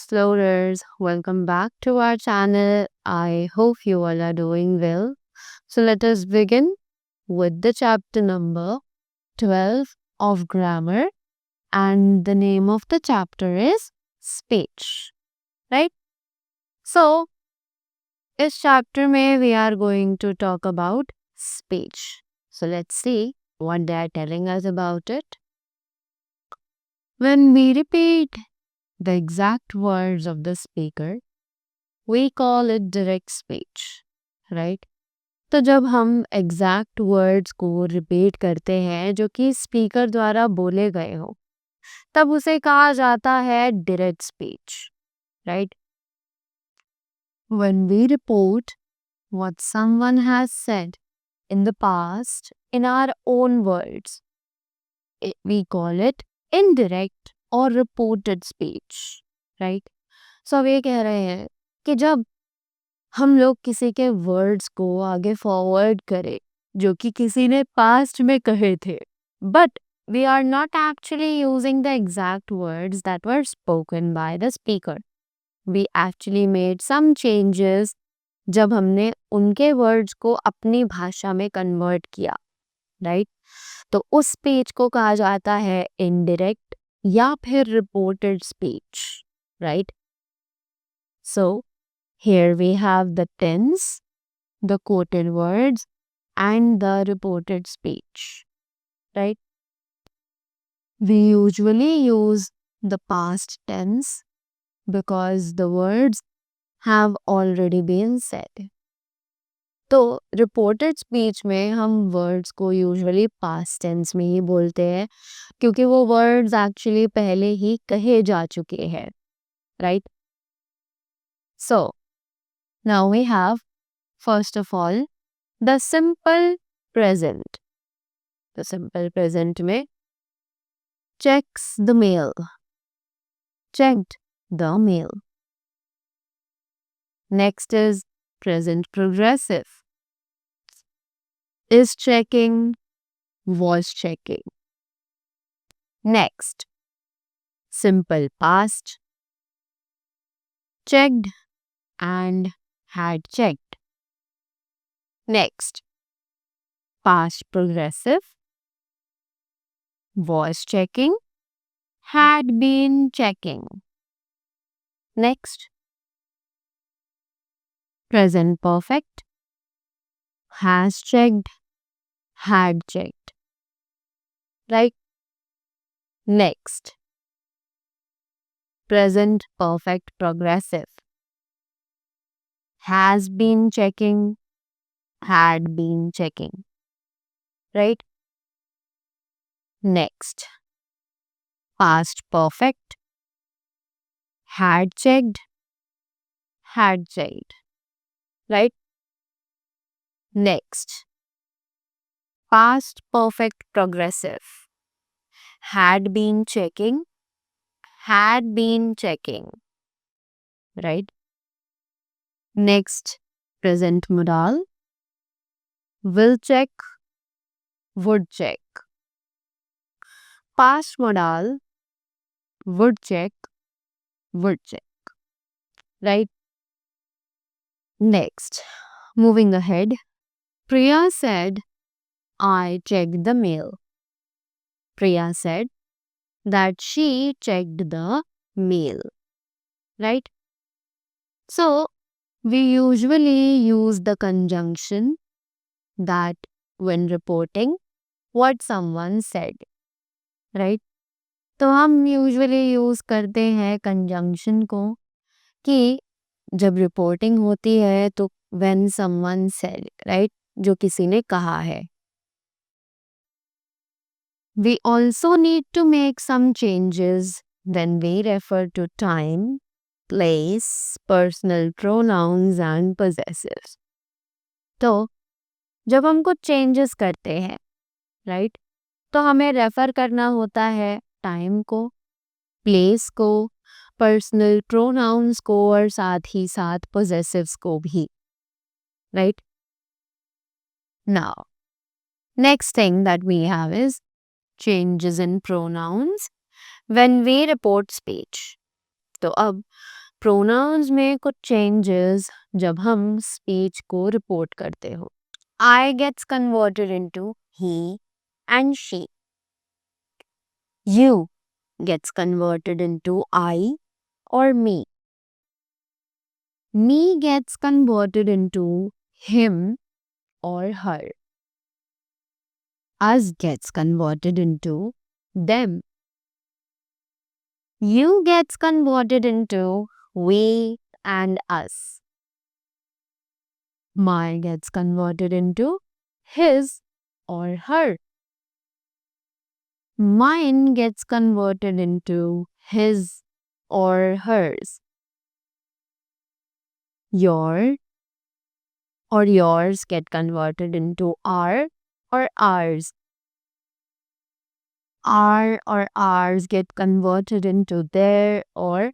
explorers, welcome back to our channel. I hope you all are doing well. So let us begin with the chapter number 12 of grammar, and the name of the chapter is speech, right? So इस chapter में we are going to talk about speech. So let's see what they are telling us about it. When we repeat the exact words of the speaker, we call it direct speech, right? तो जब हम exact words को repeat करते हैं जो कि speaker द्वारा बोले गए हो, तब उसे कहा जाता है direct speech, right? When we report what someone has said in the past in our own words, we call it indirect or reported speech, right? So अब ये कह रहे हैं कि जब हम लोग किसी के वर्ड्स को आगे फॉरवर्ड करें जो कि किसी ने पास्ट में कहे थे, but we are not actually using the exact words that were spoken by the speaker. We actually made some changes जब हमने उनके वर्ड्स को अपनी भाषा में कन्वर्ट किया, राइट? तो उस स्पीच को कहा जाता है इनडायरेक्ट या फिर reported speech, right? So here we have the tense, the quoted words, and the reported speech, right? We usually use the past tense because the words have already been said. तो reported speech में हम words को usually past tense में ही बोलते हैं क्योंकि वो words actually पहले ही कहे जा चुके हैं, right? So now we have, first of all, the simple present. The simple present में checks the mail. Checked the mail. Next is present progressive. Is checking, was checking. Next, simple past. Checked and had checked. Next, past progressive. Was checking, had been checking. Next, present perfect. Has checked, had checked. Right? Next, present perfect progressive. Has been checking, had been checking. Right? Next, past perfect. Had checked, had checked. Right? Next, past perfect progressive. Had been checking, had been checking. Right? Next, present modal. Will check, would check. Past modal. Would check, would check. Right? Next, moving ahead. Priya said, I checked the mail. Priya said that she checked the mail. Right? So, we usually use the conjunction that when reporting what someone said. Right? तो हम usually use करते हैं conjunction को कि जब reporting होती है तो व्हेन समवन सेड, राइट? जो किसी ने कहा है. We also need to make some changes when we refer to time, place, personal pronouns and possessives. तो जब हम कुछ चेंजेस करते हैं, राइट, तो हमें रेफर करना होता है टाइम को, प्लेस को, पर्सनल प्रोनाउंस को और साथ ही साथ पोजेसिव्स को भी, right? Now next thing that we have is changes in pronouns when we report speech. तो अब प्रोनाउंस में कुछ चेंजेस जब हम स्पीच को रिपोर्ट करते हो. I gets converted into he and she. You gets converted into I or me. Me gets converted into him or her. Us gets converted into them. You gets converted into we and us. My gets converted into his or her. Mine gets converted into his or hers. Your or yours get converted into our or ours. Our or ours get converted into their or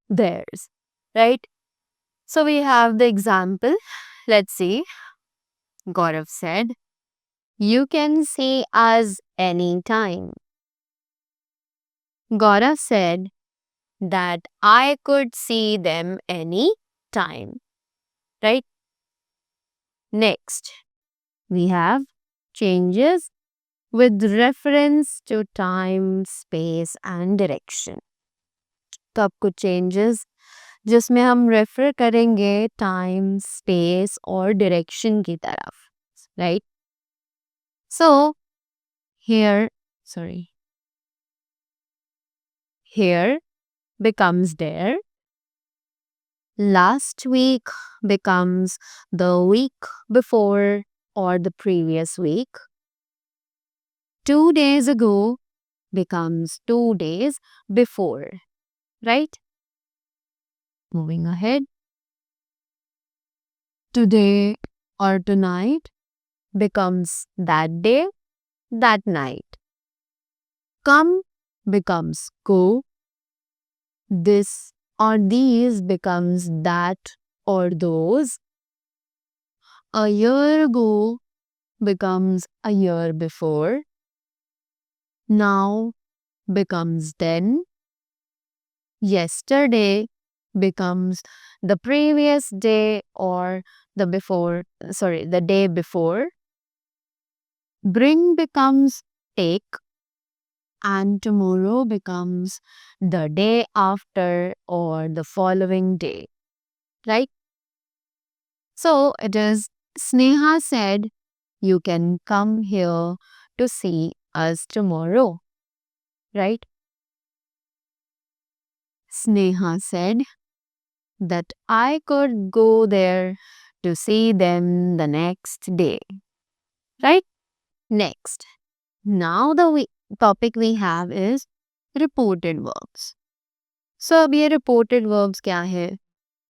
theirs. Right? So we have the example. Let's see. Gaurav said, "You can see us anytime." Gaurav said that I could see them any time. Right? Next, we have changes with reference to time, space and direction. तो अब कुछ changes जिसमें हम refer करेंगे time, space और direction की तरफ. Right? So here here becomes there. Last week becomes the week before or the previous week. 2 days ago becomes 2 days before. Right? Moving ahead. Today or tonight becomes that day, that night. Come becomes go. This or these becomes that or those. A year ago becomes a year before. Now becomes then. Yesterday becomes the previous day or the day before. Bring becomes take. And tomorrow becomes the day after or the following day. Right? So it is Sneha said, "You can come here to see us tomorrow." Right? Sneha said that I could go there to see them the next day. Right? Next. Now the topic we have is reported verbs. So अब ये reported verbs क्या है?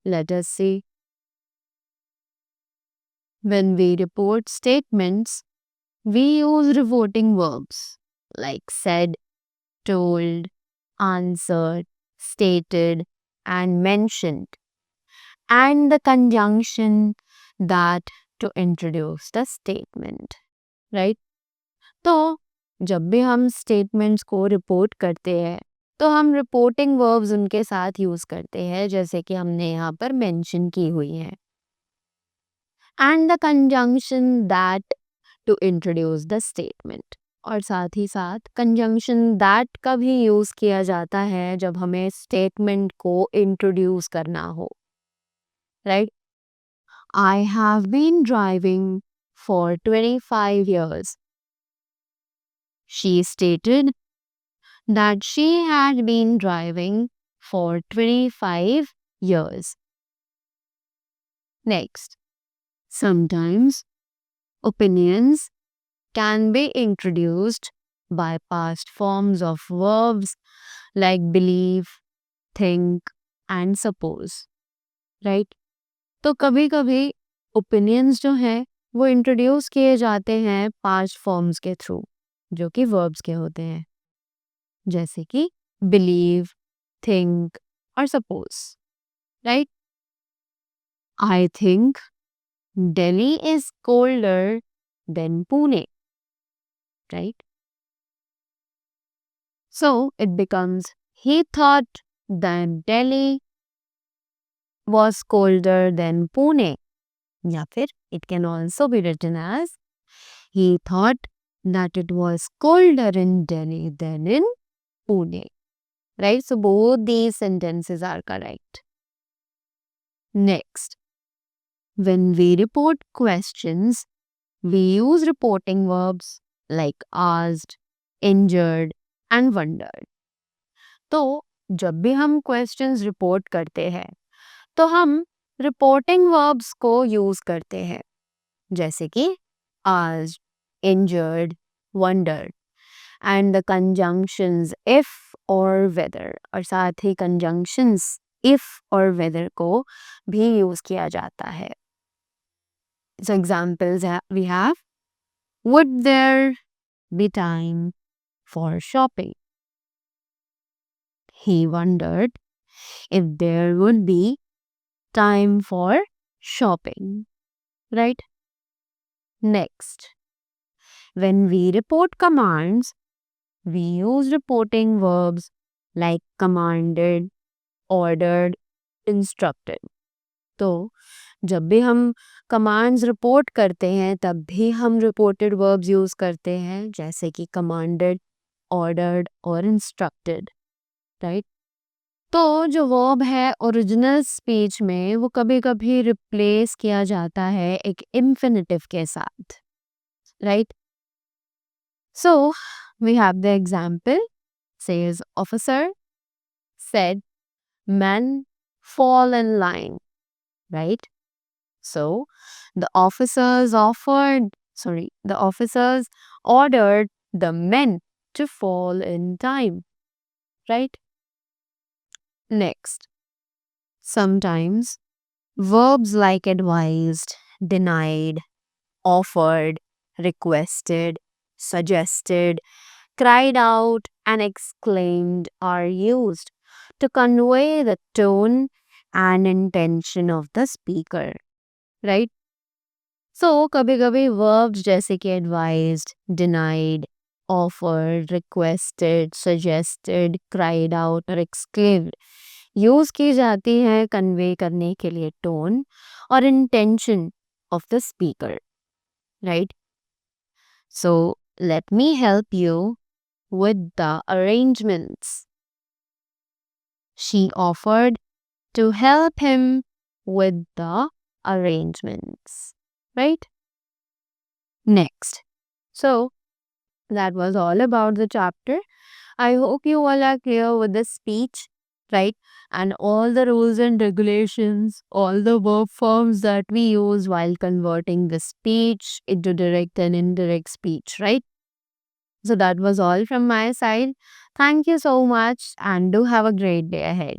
Let us see. When we report statements, we use reporting verbs like said, told, answered, stated, and mentioned, and the conjunction that to introduce the statement. Right? तो जब भी हम statements को report करते हैं तो हम reporting verbs उनके साथ यूज करते हैं जैसे कि हमने यहाँ पर mention की हुई है. And the conjunction that to introduce the statement. और साथ ही साथ conjunction that का भी यूज किया जाता है जब हमें statement को introduce करना हो. Right? I have been driving for 25 years. She stated that she had been driving for 25 years. Next, sometimes opinions can be introduced by past forms of verbs like believe, think and suppose. Right? तो कभी कभी opinions जो हैं वो introduce किए जाते हैं past forms के through जो कि verbs के होते हैं जैसे कि believe, think और suppose. Right? I think Delhi is colder than Pune. Right? So it becomes he thought that Delhi was colder than Pune. या फिर it can also be written as he thought that it was colder in Delhi than in Pune. Right? So both these sentences are correct. Next, when we report questions, we use reporting verbs like asked, injured and wondered. तो जब भी हम questions report करते हैं तो हम reporting verbs को use करते हैं जैसे कि asked, injured, wondered and the conjunctions if or whether और साथ ही conjunctions if और whether को भी यूज किया जाता है. So examples we have would there be time for shopping? He wondered if there would be time for shopping, right? Next, when we report commands, we use reporting verbs like commanded, ordered, instructed. तो जब भी हम commands report करते हैं तब भी हम reported verbs use करते हैं जैसे कि कमांडेड, ऑर्डर्ड और इंस्ट्रक्टेड, राइट? तो जो वर्ब है ओरिजिनल स्पीच में वो कभी कभी रिप्लेस किया जाता है एक इंफिनिटिव के साथ, right? So we have the example says officer said men fall in line, right? So the officers ordered the men to fall in time, right? Next, sometimes verbs like advised, denied, offered, requested, suggested, cried out, and exclaimed are used to convey the tone and intention of the speaker, right? So, कभी कभी verbs जैसे कि advised, denied, offered, requested, suggested, cried out और exclaimed use की जाती है convey करने के लिए टोन और intention of the speaker, right? So let me help you with the arrangements. She offered to help him with the arrangements, right? Next. So, that was all about the chapter. I hope you all are clear with the speech, right? And all the rules and regulations, all the verb forms that we use while converting the speech into direct and indirect speech, right? So that was all from my side. Thank you so much and do have a great day ahead.